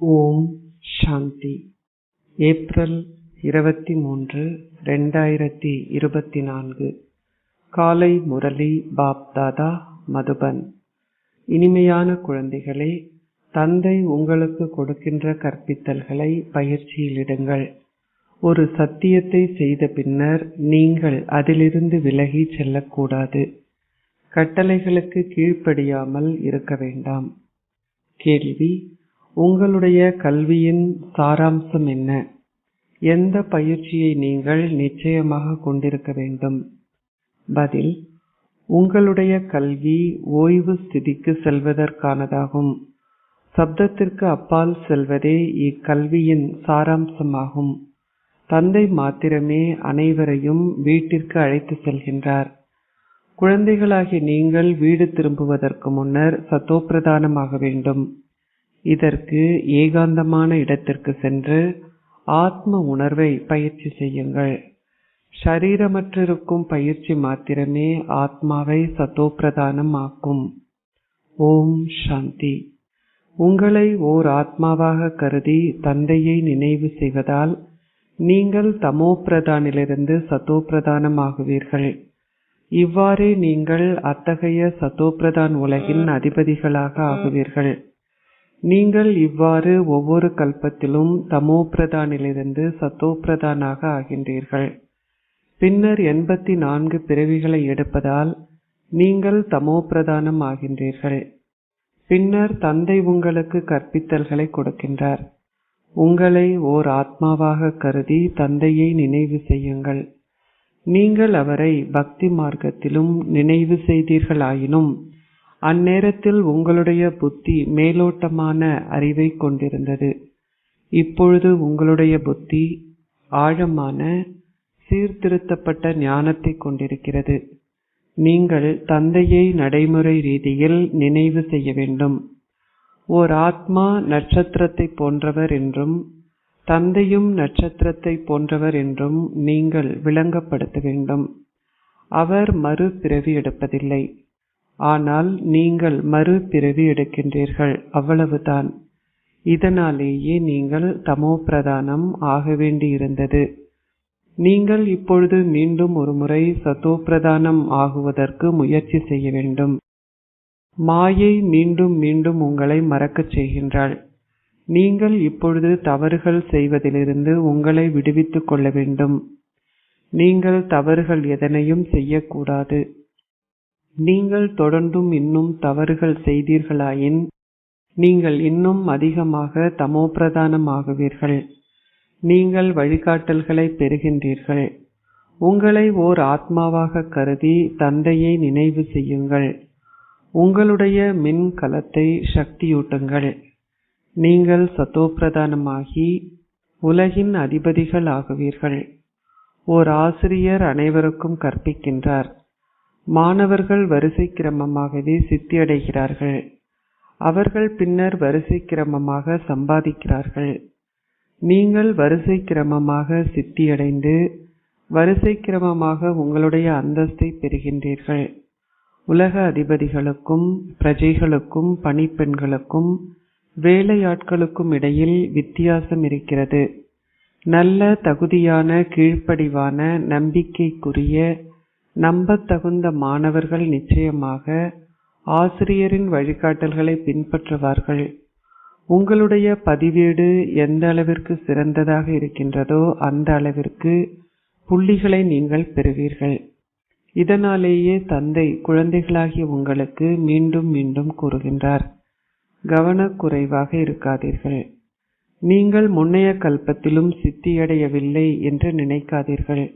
ஓம் சாந்தி. April 23, 2024. காலை முரளி பாப்தாதா, மதுபன். இனிமையான குழந்தைகளே, தந்தை உங்களுக்கு கொடுக்கின்ற கற்பித்தல்களை பயிற்சியிலிடுங்கள். ஒரு சத்தியத்தை செய்த பின்னர் நீங்கள் அதிலிருந்து விலகி செல்லக்கூடாது. கட்டளைகளுக்கு கீழ்ப்படியாமல் இருக்க வேண்டாம். கேள்வி: உங்களுடைய கல்வியின் சாராம்சம் என்ன? எந்த பயிற்சியை நீங்கள் நிச்சயமாக கொண்டிருக்க வேண்டும்? பதில்: உங்களுடைய கல்வி ஓய்வு ஸ்திதிக்கு செல்வதற்கானதாகும். சப்தத்திற்கு அப்பால் செல்வதே இக்கல்வியின் சாராம்சமாகும். தந்தை மாத்திரமே அனைவரையும் வீட்டிற்கு அழைத்து செல்கின்றார். குழந்தைகளாகிய நீங்கள் வீடு திரும்புவதற்கு முன்னர் சத்தோப்பிரதானமாக வேண்டும். இதற்கு ஏகாந்தமான இடத்திற்கு சென்று ஆத்ம உணர்வை பயிற்சி செய்யுங்கள். ஷரீரமற்றிருக்கும் பயிற்சி மாத்திரமே ஆத்மாவை சத்தோப்பிரதானம் ஆக்கும். ஓம் சாந்தி. உங்களை ஓர் ஆத்மாவாக கருதி தந்தையை நினைவு செய்வதால் நீங்கள் தமோபிரதானிலிருந்து சத்தோப்பிரதானம் ஆகுவீர்கள். இவ்வாறே நீங்கள் அத்தகைய சத்தோப்பிரதான் உலகின் அதிபதிகளாக ஆகுவீர்கள். நீங்கள் இவ்வாறு ஒவ்வொரு கல்பத்திலும் தமோபிரதானிலிருந்து சத்தோப்பிரதானாக ஆகின்றீர்கள். பின்னர் 84 பிறவிகளை எடுப்பதால் நீங்கள் தமோபிரதானம் ஆகின்றீர்கள். பின்னர் தந்தை உங்களுக்கு கற்பித்தல்களை கொடுக்கின்றார். உங்களை ஓர் ஆத்மாவாக கருதி தந்தையை நினைவு செய்யுங்கள். நீங்கள் அவரை பக்தி மார்க்கத்திலும் நினைவு செய்தீர்களாயினும் அந்நேரத்தில் உங்களுடைய புத்தி மேலோட்டமான அறிவை கொண்டிருந்தது. இப்பொழுது உங்களுடைய புத்தி ஆழமான சீர்திருத்தப்பட்ட ஞானத்தை கொண்டிருக்கிறது. நீங்கள் தந்தையை நடைமுறை ரீதியில் நினைவு செய்ய வேண்டும். ஓர் ஆத்மா நட்சத்திரத்தை போன்றவர் என்றும் தந்தையும் நட்சத்திரத்தை போன்றவர் என்றும் நீங்கள் விளங்கப்படுத்த வேண்டும். அவர் மறு பிறவி எடுப்பதில்லை, ஆனால் நீங்கள் மறு பிறவி எடுக்கின்றீர்கள், அவ்வளவுதான். இதனாலேயே நீங்கள் தமோபிரதானம் ஆக வேண்டியிருந்தது. நீங்கள் இப்பொழுது மீண்டும் ஒரு முறை சத்தோப்பிரதானம் ஆகுவதற்கு முயற்சி செய்ய வேண்டும். மாயை மீண்டும் மீண்டும் உங்களை மறக்கச் செய்கின்றாள். நீங்கள் இப்பொழுது தவறுகள் செய்வதிலிருந்து உங்களை விடுவித்துக் கொள்ள வேண்டும். நீங்கள் தவறுகள் எதனையும் செய்யக்கூடாது. நீங்கள் தொடர்ந்தும் இன்னும் தவறுகள் செய்தீர்களாயின் நீங்கள் இன்னும் அதிகமாக தமோபிரதானம் ஆகுவீர்கள். நீங்கள் வழிகாட்டல்களை பெறுகின்றீர்கள். உங்களை ஓர் ஆத்மாவாக கருதி தந்தையை நினைவு செய்யுங்கள். உங்களுடைய மின் கலத்தை சக்தியூட்டுங்கள். நீங்கள் சத்தோப்பிரதானமாகி உலகின் அதிபதிகள் ஆகுவீர்கள். ஓர் ஆசிரியர் அனைவருக்கும் கற்பிக்கின்றார். மாணவர்கள் வரிசை கிரமமாகவே சித்தியடைகிறார்கள். அவர்கள் பின்னர் வரிசை கிரமமாக சம்பாதிக்கிறார்கள். நீங்கள் வரிசை கிரமமாக சித்தியடைந்து வரிசை கிரமமாக உங்களுடைய அந்தஸ்தை பெறுகின்றீர்கள். உலக அதிபதிகளுக்கும் பிரஜைகளுக்கும் பணிப்பெண்களுக்கும் வேலையாட்களுக்கும் இடையில் வித்தியாசம் இருக்கிறது. நல்ல தகுதியான கீழ்ப்படிவான நம்பிக்கைக்குரிய நம்பத்தகுந்த மாணவர்கள் நிச்சயமாக ஆசிரியரின் வழிகாட்டல்களை பின்பற்றுவார்கள். உங்களுடைய பதிவேடு எந்த அளவிற்கு சிறந்ததாக இருக்கின்றதோ அந்த அளவிற்கு புள்ளிகளை நீங்கள் பெறுவீர்கள். இதனாலேயே தந்தை குழந்தைகளாகிய உங்களுக்கு மீண்டும் மீண்டும் கூறுகின்றார், கவனக்குறைவாக இருக்காதீர்கள். நீங்கள் முன்னைய கல்பத்திலும் சித்தியடையவில்லை என்று நினைக்காதீர்கள்.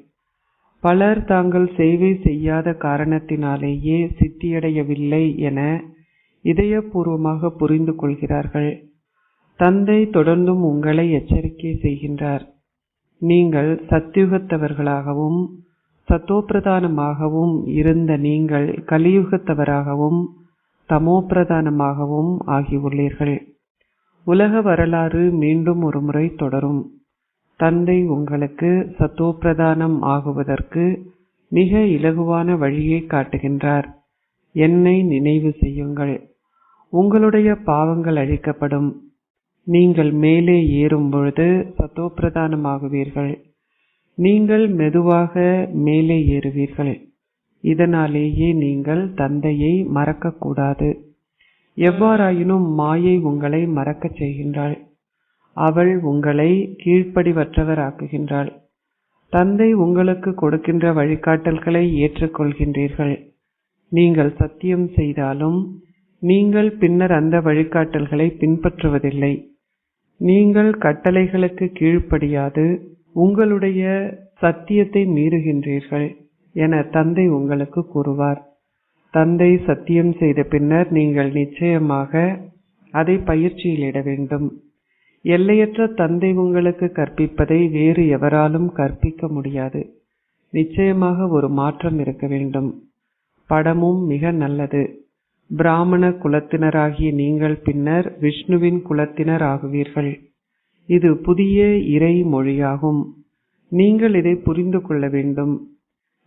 பலர் தாங்கள் சேவை செய்யாத காரணத்தினாலேயே சித்தியடையவில்லை என இதயபூர்வமாக புரிந்து கொள்கிறார்கள். தந்தை தொடர்ந்தும் உங்களை எச்சரிக்கை செய்கின்றார். நீங்கள் சத்யுகத்தவர்களாகவும் சத்தோப்பிரதானமாகவும் இருந்த நீங்கள் கலியுகத்தவராகவும் தமோபிரதானமாகவும் ஆகியுள்ளீர்கள். உலக வரலாறு மீண்டும் ஒரு முறை தொடரும். தந்தை உங்களுக்கு சத்தோப்பிரதானம் ஆகுவதற்கு மிக இலகுவான வழியை காட்டுகின்றார். என்னை நினைவு செய்யுங்கள். உங்களுடைய பாவங்கள் அழிக்கப்படும். நீங்கள் மேலே ஏறும் பொழுது சத்தோப்பிரதானமாகுவீர்கள். நீங்கள் மெதுவாக மேலே ஏறுவீர்கள். இதனாலேயே நீங்கள் தந்தையை மறக்கக்கூடாது. எவ்வாறாயினும் மாயை உங்களை மறக்கச் செய்கின்றாள். அவள் உங்களை கீழ்ப்படிவற்றவராக்குகின்றாள். தந்தை உங்களுக்கு கொடுக்கின்ற வழிகாட்டல்களை ஏற்றுக்கொள்கின்றீர்கள். நீங்கள் சத்தியம் செய்தாலும் நீங்கள் பின்னர் அந்த வழிகாட்டல்களை பின்பற்றுவதில்லை. நீங்கள் கட்டளைகளுக்கு கீழ்ப்படியாது உங்களுடைய சத்தியத்தை மீறுகின்றீர்கள் என தந்தை உங்களுக்கு கூறுவார். தந்தை சத்தியம் செய்த பின்னர் நீங்கள் நிச்சயமாக அதை பயிற்சியில் இட வேண்டும். எல்லையற்ற தந்தை உங்களுக்கு கற்பிப்பதை வேறு எவராலும் கற்பிக்க முடியாது. நிச்சயமாக ஒரு மாற்றம் இருக்க வேண்டும். படமும் மிக நல்லது. பிராமண குலத்தினராகிய நீங்கள் பின்னர் விஷ்ணுவின் குலத்தினர் ஆகுவீர்கள். இது புதிய இறை மொழியாகும். நீங்கள் இதை புரிந்து கொள்ள வேண்டும்.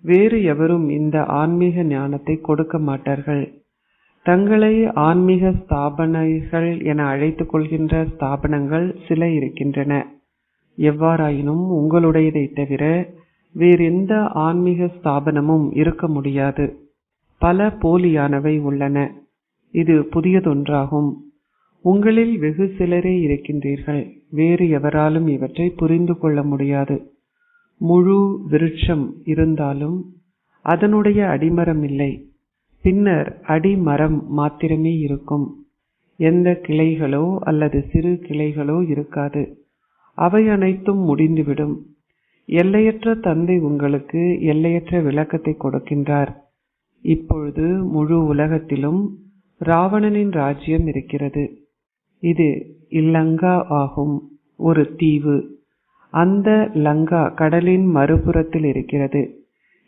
வேறு எவரும் இந்த ஆன்மீக ஞானத்தை கொடுக்க மாட்டார்கள். தங்களை ஆன்மீக ஸ்தாபனைகள் என அழைத்துக் கொள்கின்ற ஸ்தாபனங்கள் சில இருக்கின்றன. எவ்வாறாயினும் உங்களுடையதை தவிர வேறு எந்த ஆன்மீக ஸ்தாபனமும் இருக்க முடியாது. பல போலியானவை உள்ளன. இது புதியதொன்றாகும். உங்களில் வெகு சிலரே இருக்கின்றீர்கள். வேறு எவராலும் இவற்றை புரிந்து கொள்ள முடியாது. முழு விருட்சம் இருந்தாலும் அதனுடைய அடிமரம் இல்லை. பின்னர் அடிமரம் மாத்திரமே இருக்கும். எந்த கிளைகளோ அல்லது சிறு கிளைகளோ இருக்காது. அவை அனைத்தும் முடிந்துவிடும். எல்லையற்ற தந்தை உங்களுக்கு எல்லையற்ற விளக்கத்தை கொடுக்கின்றார். இப்பொழுது முழு உலகத்திலும் ராவணனின் ராஜ்யம் இருக்கிறது. இது இலங்கா ஆகும், ஒரு தீவு. அந்த லங்கா கடலின் மறுபுறத்தில் இருக்கிறது.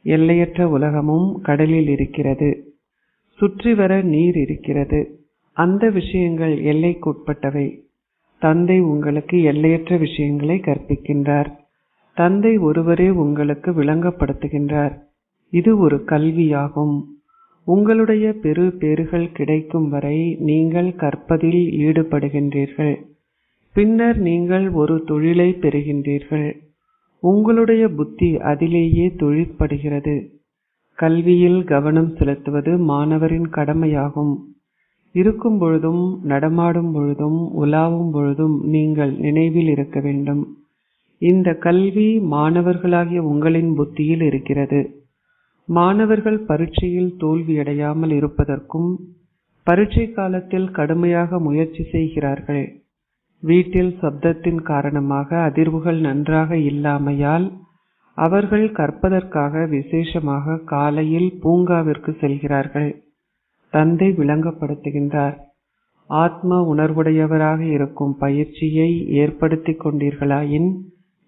எல்லையற்ற உலகமும் கடலில் இருக்கிறது. சுற்றி வர நீர் இருக்கிறது. அந்த விஷயங்கள் எல்லைக்குட்பட்டவை. தந்தை உங்களுக்கு எல்லையற்ற விஷயங்களை கற்பிக்கின்றார். தந்தை ஒருவரே உங்களுக்கு விளங்கப்படுத்துகின்றார். இது ஒரு கல்வியாகும். உங்களுடைய பெரு பேறுகள் கிடைக்கும் வரை நீங்கள் கற்பதில் ஈடுபடுகின்றீர்கள். பின்னர் நீங்கள் ஒரு தொழிலை பெறுகின்றீர்கள். உங்களுடைய புத்தி அதிலேயே தொழிற்படுகிறது. கல்வியில் கவனம் செலுத்துவது மாணவரின் கடமையாகும். இருக்கும் பொழுதும் நடமாடும் பொழுதும் உலாவும் பொழுதும் நீங்கள் நினைவில் இருக்க வேண்டும். இந்த கல்வி மாணவர்களாகிய உங்களின் புத்தியில் இருக்கிறது. மாணவர்கள் பரீட்சையில் தோல்வியடையாமல் இருப்பதற்கும் பரீட்சை காலத்தில் கடுமையாக முயற்சி செய்கிறார்கள். வீட்டில் சப்தத்தின் காரணமாக அதிர்வுகள் நன்றாக இல்லாமையால் அவர்கள் கற்பதற்காக விசேஷமாக காலையில் பூங்காவிற்கு செல்கிறார்கள். தந்தை விளங்கப்படுத்துகின்றார். ஆத்ம உணர்வுடையவராக இருக்கும் பயிற்சியை ஏற்படுத்தி கொண்டீர்களாயின்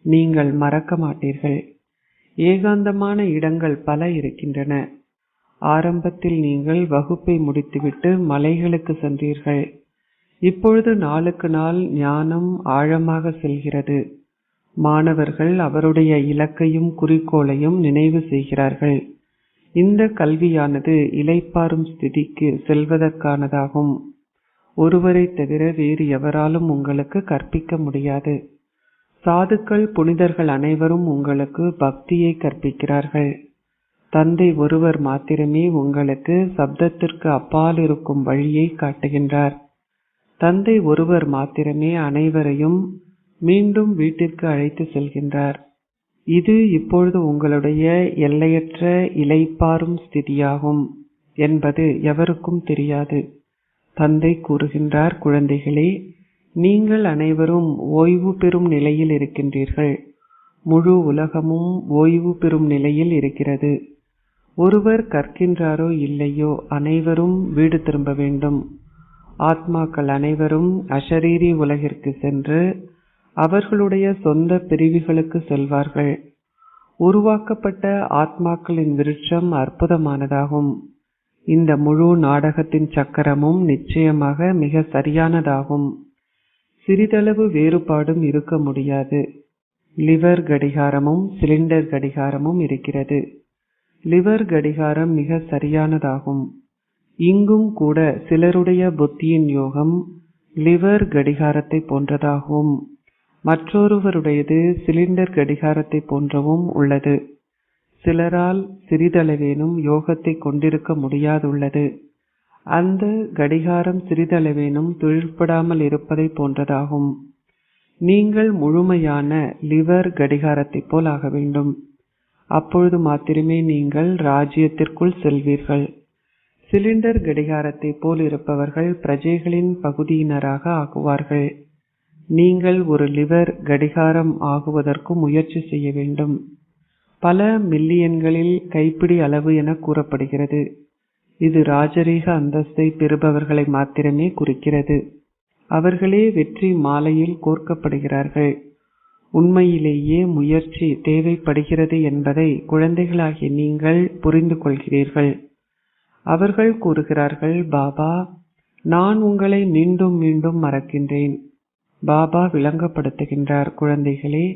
நீங்கள் மறக்க மாட்டீர்கள். ஏகாந்தமான இடங்கள் பல இருக்கின்றன. ஆரம்பத்தில் நீங்கள் வகுப்பை முடித்துவிட்டு மலைகளுக்கு சென்றீர்கள். இப்பொழுது நாளுக்கு நாள் ஞானம் ஆழமாக செல்கிறது. மாணவர்கள் அவருடைய இலக்கையும் குறிக்கோளையும் நினைவு செய்கிறார்கள். இந்த கல்வியானது இளைப்பாறும் ஸ்திதிக்கு செல்வதற்கானதாகும். ஒருவரை தவிர வேறு எவராலும் உங்களுக்கு கற்பிக்க முடியாது. சாதுக்கள் புனிதர்கள் அனைவரும் உங்களுக்கு பக்தியை கற்பிக்கிறார்கள். தந்தை ஒருவர் மாத்திரமே உங்களுக்கு சப்தத்திற்கு அப்பால் இருக்கும் வழியை காட்டுகின்றார். தந்தை ஒருவர் மாத்திரமே அனைவரையும் மீண்டும் வீட்டிற்கு அழைத்து செல்கின்றார். இது இப்பொழுது உங்களுடைய எல்லையற்ற இளைப்பாறும் ஸ்திதியாகும் என்பது எவருக்கும் தெரியாது. தந்தை கூறுகின்றார், குழந்தைகளே, நீங்கள் அனைவரும் ஓய்வு பெறும் நிலையில் இருக்கின்றீர்கள். முழு உலகமும் ஓய்வு பெறும் நிலையில் இருக்கிறது. ஒருவர் கற்கின்றாரோ இல்லையோ அனைவரும் வீடு திரும்ப வேண்டும். ஆத்மாக்கள் அனைவரும் அஷரீரி உலகிற்கு சென்று அவர்களுடைய சொந்த பிரிவுகளுக்கு செல்வார்கள். உருவாக்கப்பட்ட ஆத்மாக்களின் விருட்சம் அற்புதமானதாகும். இந்த முழு நாடகத்தின் சக்கரமும் நிச்சயமாக மிக சரியானதாகும். சிறிதளவு வேறுபாடும் இருக்க முடியாது. லிவர் கடிகாரமும் சிலிண்டர் கடிகாரமும் இருக்கிறது. லிவர் கடிகாரம் மிக சரியானதாகும். இங்கும் கூட சிலருடைய புத்தியின் யோகம் லிவர் கடிகாரத்தை போன்றதாகவும் மற்றொருவருடையது சிலிண்டர் கடிகாரத்தை போன்றவும் உள்ளது. சிலரால் சிறிதளவேனும் யோகத்தை கொண்டிருக்க முடியாதுள்ளது. அந்த கடிகாரம் சிறிதளவேனும் தொழிற்படாமல் இருப்பதை போன்றதாகும். நீங்கள் முழுமையான லிவர் கடிகாரத்தை போல் ஆக வேண்டும். அப்பொழுது மாத்திரமே நீங்கள் ராஜ்யத்திற்குள் செல்வீர்கள். சிலிண்டர் கடிகாரத்தை போல் இருப்பவர்கள் பிரஜைகளின் பகுதியினராக ஆகுவார்கள். நீங்கள் ஒரு லிவர் கடிகாரம் ஆகுவதற்கு முயற்சி செய்ய வேண்டும். பல மில்லியன்களில் கைப்பிடி அளவு என கூறப்படுகிறது. இது ராஜரீக அந்தஸ்தை பெறுபவர்களை மாத்திரமே குறிக்கிறது. அவர்களே வெற்றி மாலையில் கோர்க்கப்படுகிறார்கள். உண்மையிலேயே முயற்சி தேவைப்படுகிறது என்பதை குழந்தைகளாகிய நீங்கள் புரிந்து கொள்கிறீர்கள். அவர்கள் கூறுகிறார்கள், பாபா, நான் உங்களை மீண்டும் மீண்டும் மறக்கின்றேன். பாபா விளங்கப்படுத்துகின்றார், குழந்தைகளே,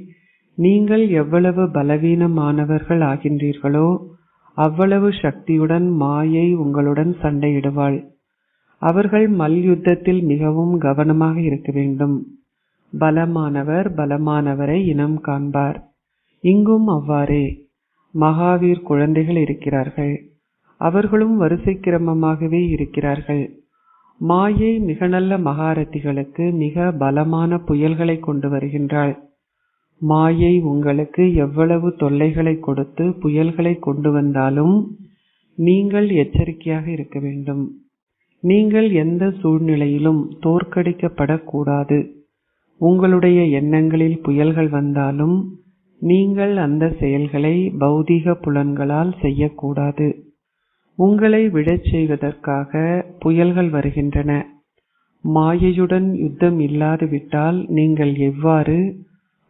நீங்கள் எவ்வளவு பலவீனமானவர்கள் ஆகின்றீர்களோ அவ்வளவு சக்தியுடன் மாயை உங்களுடன் சண்டையிடுவாள். அவர்கள் மல்யுத்தத்தில் மிகவும் கவனமாக இருக்க வேண்டும். பலமானவர் பலமானவரை இனம் காண்பார். இங்கும் அவ்வாறே மகாவீர் குழந்தைகள் இருக்கிறார்கள். அவர்களும் வரிசை கிரமமாகவே இருக்கிறார்கள். மாயை மிக நல்ல மகாரதிகளுக்கு மிக பலமான புயல்களை கொண்டு வருகின்றாள். மாயை உங்களுக்கு எவ்வளவு தொல்லைகளை கொடுத்து புயல்களை கொண்டு வந்தாலும் நீங்கள் எச்சரிக்கையாக இருக்க வேண்டும். நீங்கள் எந்த சூழ்நிலையிலும் தோற்கடிக்கப்படக்கூடாது. உங்களுடைய எண்ணங்களில் புயல்கள் வந்தாலும் நீங்கள் அந்த செயல்களை பௌதீக புலன்களால் செய்யக்கூடாது. உங்களை விழச் செய்வதற்காக புயல்கள் வருகின்றன. மாயையுடன் யுத்தம் இல்லாது விட்டால் நீங்கள் எவ்வாறு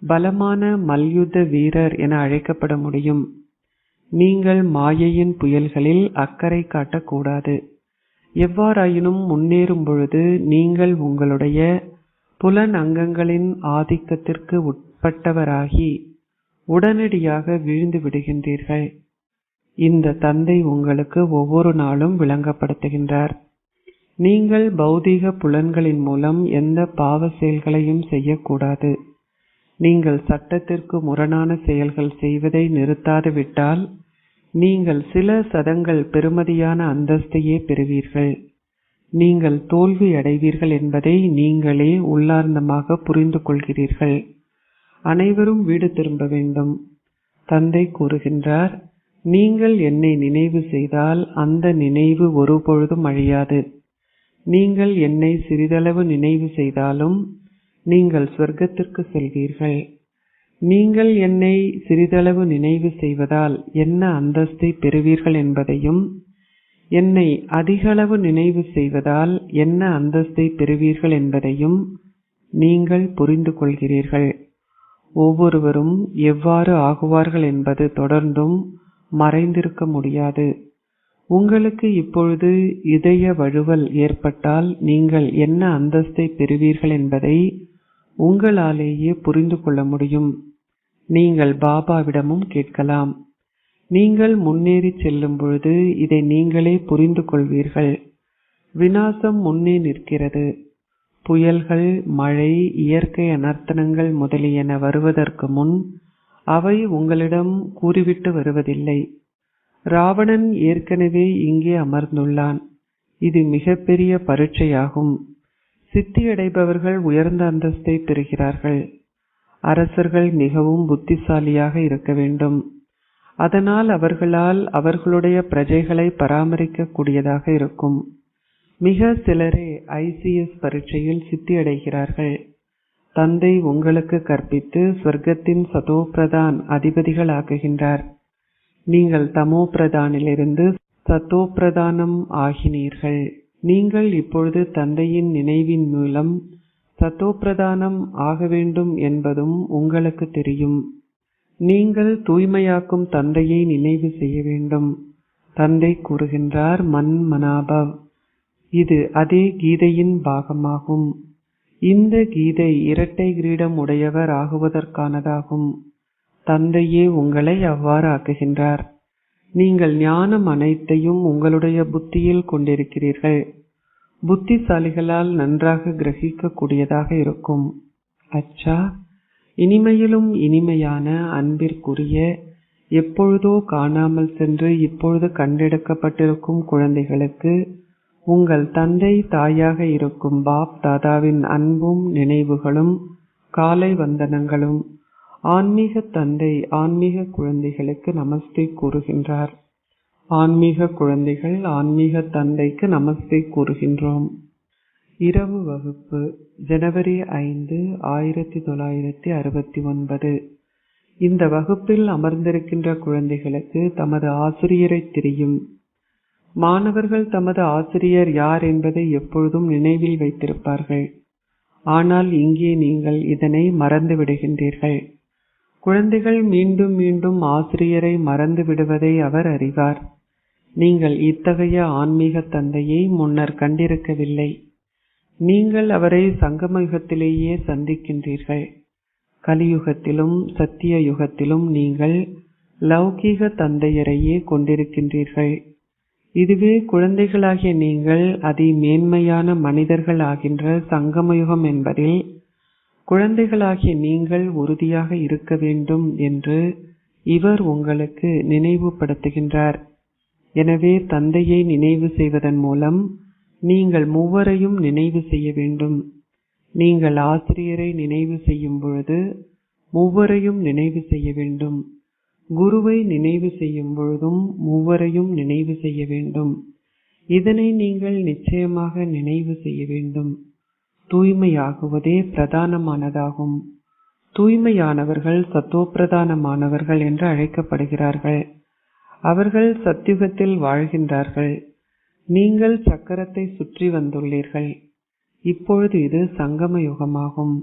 பலமான மல்யுத்த வீரர் என அழைக்கப்பட முடியும்? நீங்கள் மாயையின் புயல்களில் அக்கறை காட்டக்கூடாது. எவ்வாறாயினும் முன்னேறும் பொழுது நீங்கள் உங்களுடைய புலன் அங்கங்களின் ஆதிக்கத்திற்கு உட்பட்டவராகி உடனடியாக வீழ்ந்து விடுகின்றீர்கள். இந்த தந்தை உங்களுக்கு ஒவ்வொரு நாளும் விளங்கப்படுத்துகின்றார். நீங்கள் பௌதீக புலன்களின் மூலம் எந்த பாவ செயல்களையும் செய்யக்கூடாது. நீங்கள் சட்டத்திற்கு முரணான செயல்கள் செய்வதை நிறுத்தாது விட்டால் நீங்கள் சில சதங்கள் பெறுமதியான அந்தஸ்தையே பெறுவீர்கள். நீங்கள் தோல்வி அடைவீர்கள் என்பதை நீங்களே உள்ளார்ந்தமாக புரிந்து கொள்கிறீர்கள். அனைவரும் வீடு திரும்ப வேண்டும். தந்தை கூறுகின்றார், நீங்கள் என்னை நினைவு செய்தால் அந்த நினைவு ஒருபொழுதும் அழியாது. நீங்கள் என்னை சிறிதளவு நினைவு செய்தாலும் நீங்கள் சொர்க்கத்திற்கு செல்வீர்கள். நீங்கள் என்னை சிறிதளவு நினைவு செய்வதால் என்ன அந்தஸ்தை பெறுவீர்கள் என்பதையும், என்னை அதிகளவு நினைவு செய்வதால் என்ன அந்தஸ்தை பெறுவீர்கள் என்பதையும் நீங்கள் புரிந்து கொள்கிறீர்கள். ஒவ்வொருவரும் எவ்வாறு ஆகுவார்கள் என்பது தொடர்ந்தும் மறைந்திருக்க முடியாது. உங்களுக்கு இப்பொழுது இதய வழுவல் ஏற்பட்டால் நீங்கள் என்ன அந்தஸ்தை பெறுவீர்கள் என்பதை உங்களாலேயே புரிந்து கொள்ள முடியும். நீங்கள் பாபாவிடமும் கேட்கலாம். நீங்கள் முன்னேறி செல்லும் பொழுது இதை நீங்களே புரிந்து கொள்வீர்கள். விநாசம் முன்னே நிற்கிறது. புயல்கள், மழை, இயற்கை அனர்த்தங்கள் முதலியன வருவதற்கு முன் அவை உங்களிடம் கூறிவிட்டு வருவதில்லை. ராவணன் ஏற்கனவே இங்கே அமர்ந்துள்ளான். இது மிகப்பெரிய பரீட்சையாகும். சித்தியடைபவர்கள் உயர்ந்த அந்தஸ்தை பெறுகிறார்கள். அரசர்கள் மிகவும் புத்திசாலியாக இருக்க வேண்டும். அதனால் அவர்களால் அவர்களுடைய பிரஜைகளை பராமரிக்க கூடியதாக இருக்கும். மிக சிலரே ICS பரீட்சையில் சித்தியடைகிறார்கள். தந்தை உங்களுக்கு கற்பித்து சொர்க்கத்தின் சதோபிரதான் அதிபதிகள் ஆக்குகின்றார். நீங்கள் தமோ பிரதானிலிருந்து சதோபிரதானம் ஆகினீர்கள். நீங்கள் இப்பொழுது தந்தையின் நினைவின் மூலம் சதோபிரதானம் ஆக வேண்டும் என்பதும் உங்களுக்கு தெரியும். நீங்கள் தூய்மையாக்கும் தந்தையை நினைவு செய்ய வேண்டும். தந்தை கூறுகின்றார், மன் மனாபவ். இது அதே கீதையின் பாகமாகும். இந்த கீதை இரட்டை கிரீடம் உடையவர் ஆகுவதற்கானதாகும். தந்தையே உங்களை அவ்வாறு ஆக்குகின்றார். நீங்கள் ஞானம் அனைத்தையும் உங்களுடைய புத்தியில் கொண்டிருக்கிறீர்கள். புத்திசாலிகளால் நன்றாக கிரகிக்க கூடியதாக இருக்கும். அச்சா, இனிமையிலும் இனிமையான அன்பிற்குரிய, எப்பொழுதோ காணாமல் சென்று இப்பொழுது கண்டெடுக்கப்பட்டிருக்கும் குழந்தைகளுக்கு உங்கள் தந்தை தாயாக இருக்கும் பாப் தாதாவின் அன்பும் நினைவுகளும் காலை வந்தனங்களும். ஆன்மீக தந்தை ஆன்மீக குழந்தைகளுக்கு நமஸ்தே கூறுகின்றார். ஆன்மீக குழந்தைகள் ஆன்மீக தந்தைக்கு நமஸ்தே கூறுகின்றோம். இரவு வகுப்பு ஜனவரி 5, 1969. இந்த வகுப்பில் அமர்ந்திருக்கின்ற குழந்தைகளுக்கு தமது ஆசிரியரை தெரியும். மாணவர்கள் தமது ஆசிரியர் யார் என்பதை எப்பொழுதும் நினைவில் வைத்திருப்பார்கள். ஆனால் இங்கே நீங்கள் இதனை மறந்து விடுகின்றீர்கள். குழந்தைகள் மீண்டும் மீண்டும் ஆசிரியரை மறந்து விடுவதை அவர் அறிவார். நீங்கள் இத்தகைய ஆன்மீக தந்தையை முன்னர் கண்டிருக்கவில்லை. நீங்கள் அவரை சங்கம யுகத்திலேயே சந்திக்கின்றீர்கள். கலியுகத்திலும் சத்திய யுகத்திலும் நீங்கள் லௌகீக தந்தையரையே கொண்டிருக்கின்றீர்கள். இதுவே குழந்தைகளாகிய நீங்கள் அதி மேன்மையான மனிதர்கள் ஆகின்ற சங்கமயுகம் என்பதில் குழந்தைகளாகிய நீங்கள் உறுதியாக இருக்க வேண்டும் என்று இவர் உங்களுக்கு நினைவுபடுத்துகின்றார். எனவே தந்தையை நினைவு செய்வதன் மூலம் நீங்கள் மூவரையும் நினைவு செய்ய வேண்டும். நீங்கள் ஆசிரியரை நினைவு செய்யும் பொழுது மூவரையும் நினைவு செய்ய வேண்டும். குருவை நினைவு செய்யும் பொழுதும் மூவரையும் நினைவு செய்ய வேண்டும். இதனை நீங்கள் நிச்சயமாக நினைவு செய்ய வேண்டும். தூய்மையாகுவதே பிரதானமானதாகும். தூய்மையானவர்கள் சத்தோப்பிரதானமானவர்கள் என்று அழைக்கப்படுகிறார்கள். அவர்கள் சத்யுகத்தில் வாழ்கின்றார்கள். நீங்கள் சக்கரத்தை சுற்றி வந்துள்ளீர்கள். இப்பொழுது இது சங்கம யுகமாகும்.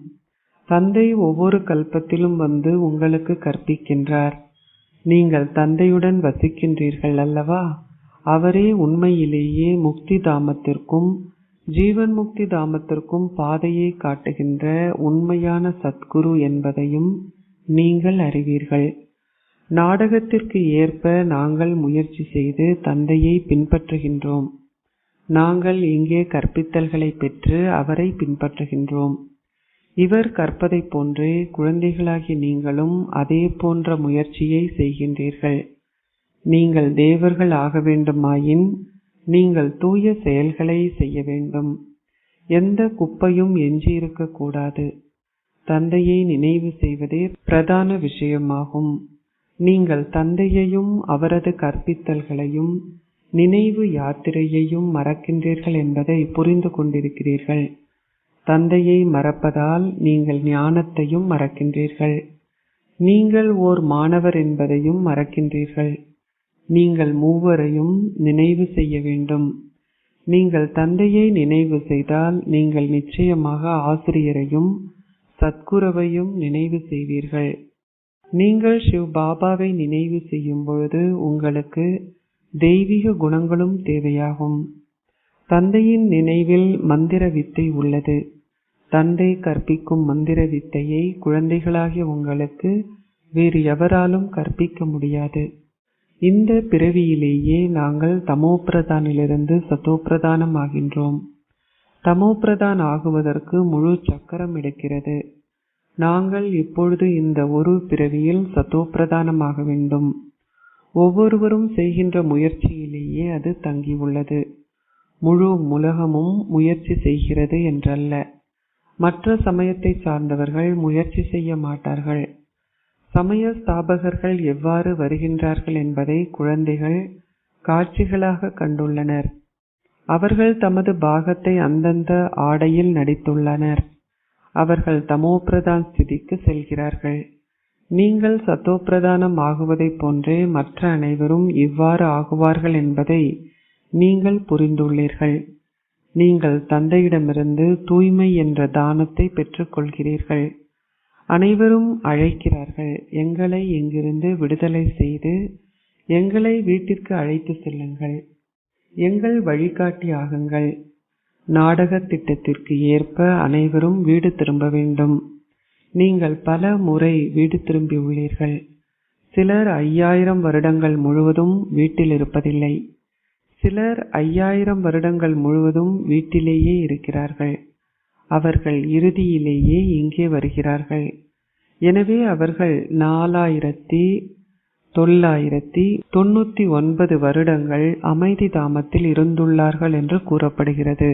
தந்தை ஒவ்வொரு கல்பத்திலும் வந்து உங்களுக்கு கற்பிக்கின்றார். நீங்கள் தந்தையுடன் வசிக்கின்றீர்கள் அல்லவா? அவரே உண்மையிலேயே முக்தி தாமத்திற்கும் ஜீவன் முக்தி தாமத்திற்கும் பாதையை காட்டுகின்ற உண்மையான சத்குரு என்பதையும் நீங்கள் அறிவீர்கள். நாடகத்திற்கு ஏற்ப நாங்கள் முயற்சி செய்து தந்தையை பின்பற்றுகின்றோம். நாங்கள் இங்கே கற்பித்தல்களை பெற்று அவரை பின்பற்றுகின்றோம். இவர் கற்பதை போன்றே குழந்தைகளாகி நீங்களும் அதே போன்ற முயற்சியை செய்கின்றீர்கள். நீங்கள் தேவர்கள் ஆக வேண்டுமாயின் நீங்கள் தூய செயல்களை செய்ய வேண்டும். எந்த குப்பையும் எஞ்சியிருக்க கூடாது. தந்தையை நினைவு செய்வதே பிரதான விஷயமாகும். நீங்கள் தந்தையையும் அவரது கற்பித்தல்களையும் நினைவு யாத்திரையையும் மறக்கின்றீர்கள் என்பதை புரிந்து கொண்டிருக்கிறீர்கள். தந்தையை மறப்பதால் நீங்கள் ஞானத்தையும் மறக்கின்றீர்கள். நீங்கள் ஓர் மாணவர் என்பதையும் மறக்கின்றீர்கள். நீங்கள் மூவரையும் நினைவு செய்ய வேண்டும். நீங்கள் தந்தையை நினைவு செய்தால் நீங்கள் நிச்சயமாக ஆசிரியரையும் சத்குருவையும் நினைவு செய்வீர்கள். நீங்கள் சிவ் பாபாவை நினைவு செய்யும் பொழுது உங்களுக்கு தெய்வீக குணங்களும் தேவையாகும். தந்தையின் நினைவில் மந்திர வித்தை உள்ளது. தந்தை கற்பிக்கும் மந்திர வித்தையை குழந்தைகளாகிய உங்களுக்கு வேறு எவராலும் கற்பிக்க முடியாது. இந்த பிறவியிலேயே நாங்கள் தமோபிரதானிலிருந்து சத்தோப்பிரதானம் ஆகின்றோம். தமோபிரதான் ஆகுவதற்கு முழு சக்கரம் எடுக்கிறது. நாங்கள் இப்பொழுது இந்த ஒரு பிறவியில் சத்தோப்பிரதானமாக வேண்டும். ஒவ்வொருவரும் செய்கின்ற முயற்சியிலேயே அது தங்கியுள்ளது. முழு உலகமும் முயற்சி செய்கிறது என்றல்ல. மற்ற சமயத்தை சார்ந்தவர்கள் முயற்சி செய்ய மாட்டார்கள். சமய ஸ்தாபகர்கள் எவ்வாறு வருகின்றார்கள் என்பதை குழந்தைகள் காட்சிகளாக கண்டுள்ளனர். அவர்கள் தமது பாகத்தை அந்தந்த ஆடையில் நடித்துள்ளனர். அவர்கள் தமோபிரதான் ஸ்திதிக்கு செல்கிறார்கள். நீங்கள் சத்தோப்பிரதானம் ஆகுவதைப் போன்றே மற்ற அனைவரும் இவ்வாறு ஆகுவார்கள் என்பதை நீங்கள் புரிந்துள்ளீர்கள். நீங்கள் தந்தையிடமிருந்து தூய்மை என்ற தானத்தை பெற்றுக்கொள்கிறீர்கள். அனைவரும் அழைக்கிறார்கள், எங்களை இங்கிருந்து விடுதலை செய்து எங்களை வீட்டிற்கு அழைத்து செல்லுங்கள். எங்கள் வழிகாட்டி ஆகுங்கள். நாடக திட்டத்திற்கு ஏற்ப அனைவரும் வீடு திரும்ப வேண்டும். நீங்கள் பல முறை வீடு திரும்பியுள்ளீர்கள். சிலர் 5000 வருடங்கள் முழுவதும் வீட்டில் இருப்பதில்லை. சிலர் 5000 வருடங்கள் முழுவதும் வீட்டிலேயே இருக்கிறார்கள். அவர்கள் இறுதியிலேயே இங்கே வருகிறார்கள். எனவே அவர்கள் 4999 வருடங்கள் அமைதி தாமத்தில் இருந்துள்ளார்கள் என்று கூறப்படுகிறது.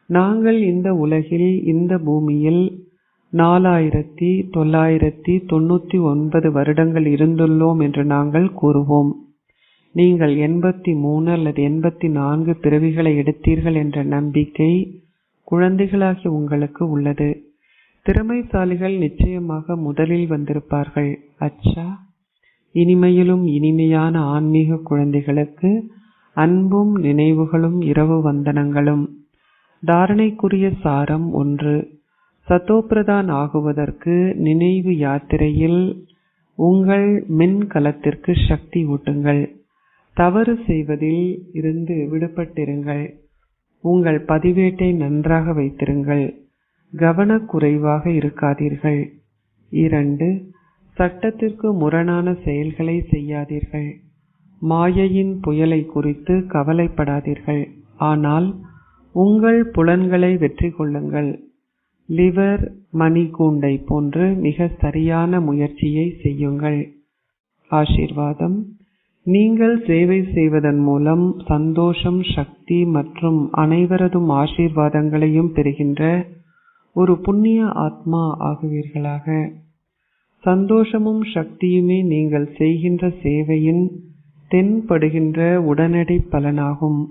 நாங்கள் இந்த உலகில், இந்த பூமியில் 4999 வருடங்கள் இருந்துள்ளோம் என்று நாங்கள் கூறுவோம். நீங்கள் 83 அல்லது 84 பிறவிகளை எடுத்தீர்கள் என்ற நம்பிக்கை குழந்தைகளாகி உங்களுக்கு உள்ளது. திறமைசாலிகள் நிச்சயமாக முதலில் வந்திருப்பார்கள். அச்சா, இனிமையிலும் இனிமையான ஆன்மீக குழந்தைகளுக்கு அன்பும் நினைவுகளும் இரவு வந்தனங்களும். தாரணைக்குரிய சாரம் 1. சதோபிரதான் ஆகுவதற்கு நினைவு யாத்திரையில் உங்கள் மின்கலத்திற்கு சக்தி ஊட்டுங்கள். தவறு செய்வதில் இருந்து விடுபட்டிருங்கள். உங்கள் பதிவேட்டை நன்றாக வைத்திருங்கள். கவனக்குறைவாக இருக்காதீர்கள். 2. சட்டத்திற்கு முரணான செயல்களை செய்யாதீர்கள். மாயையின் புயலை குறித்து கவலைப்படாதீர்கள். ஆனால் உங்கள் புலன்களை வெற்றி கொள்ளுங்கள். லிவர் மணிகூண்டை போன்று மிக சரியான முயற்சியை செய்யுங்கள். ஆசீர்வாதம். நீங்கள் சேவை செய்வதன் மூலம் சந்தோஷம், சக்தி மற்றும் அனைவரதும் ஆசீர்வாதங்களையும் பெறுகின்ற ஒரு புண்ணிய ஆத்மா ஆகுவீர்களாக. சந்தோஷமும் சக்தியுமே நீங்கள் செய்கின்ற சேவையின் தென்படுகின்ற உடனடி பலனாகும்.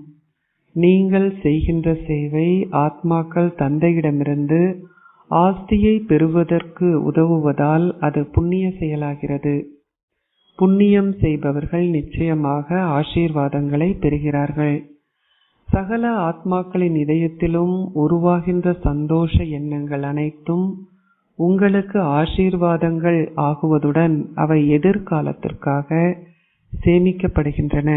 நீங்கள் செய்கின்ற சேவை ஆத்மாக்கள் தந்தையிடமிருந்து ஆஸ்தியை பெறுவதற்கு உதவுவதால் அது புண்ணிய செயலாகிறது. புண்ணியம் செய்பவர்கள் நிச்சயமாக ஆசீர்வாதங்களை பெறுகிறார்கள். சகல ஆத்மாக்களின் இதயத்திலும் உருவாகின்ற சந்தோஷ எண்ணங்கள் அனைத்தும் உங்களுக்கு ஆசீர்வாதங்கள் ஆகுவதுடன் அவை எதிர்காலத்திற்காக சேமிக்கப்படுகின்றன.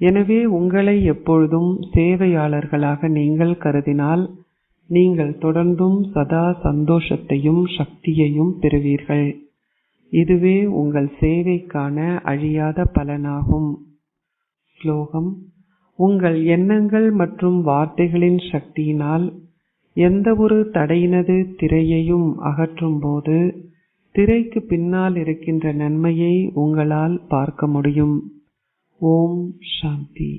எனவே உங்களை எப்பொழுதும் சேவையாளர்களாக நீங்கள் கருதினால் நீங்கள் தொடர்ந்தும் சதா சந்தோஷத்தையும் சக்தியையும் பெறுவீர்கள். இதுவே உங்கள் சேவைக்கான அழியாத பலனாகும். ஸ்லோகம். உங்கள் எண்ணங்கள் மற்றும் வார்த்தைகளின் சக்தியினால் எந்த ஒரு தடையினது திரையையும் அகற்றும் போது திரைக்கு பின்னால் இருக்கின்ற நன்மையை உங்களால் பார்க்க முடியும். ஓம் சாந்தி.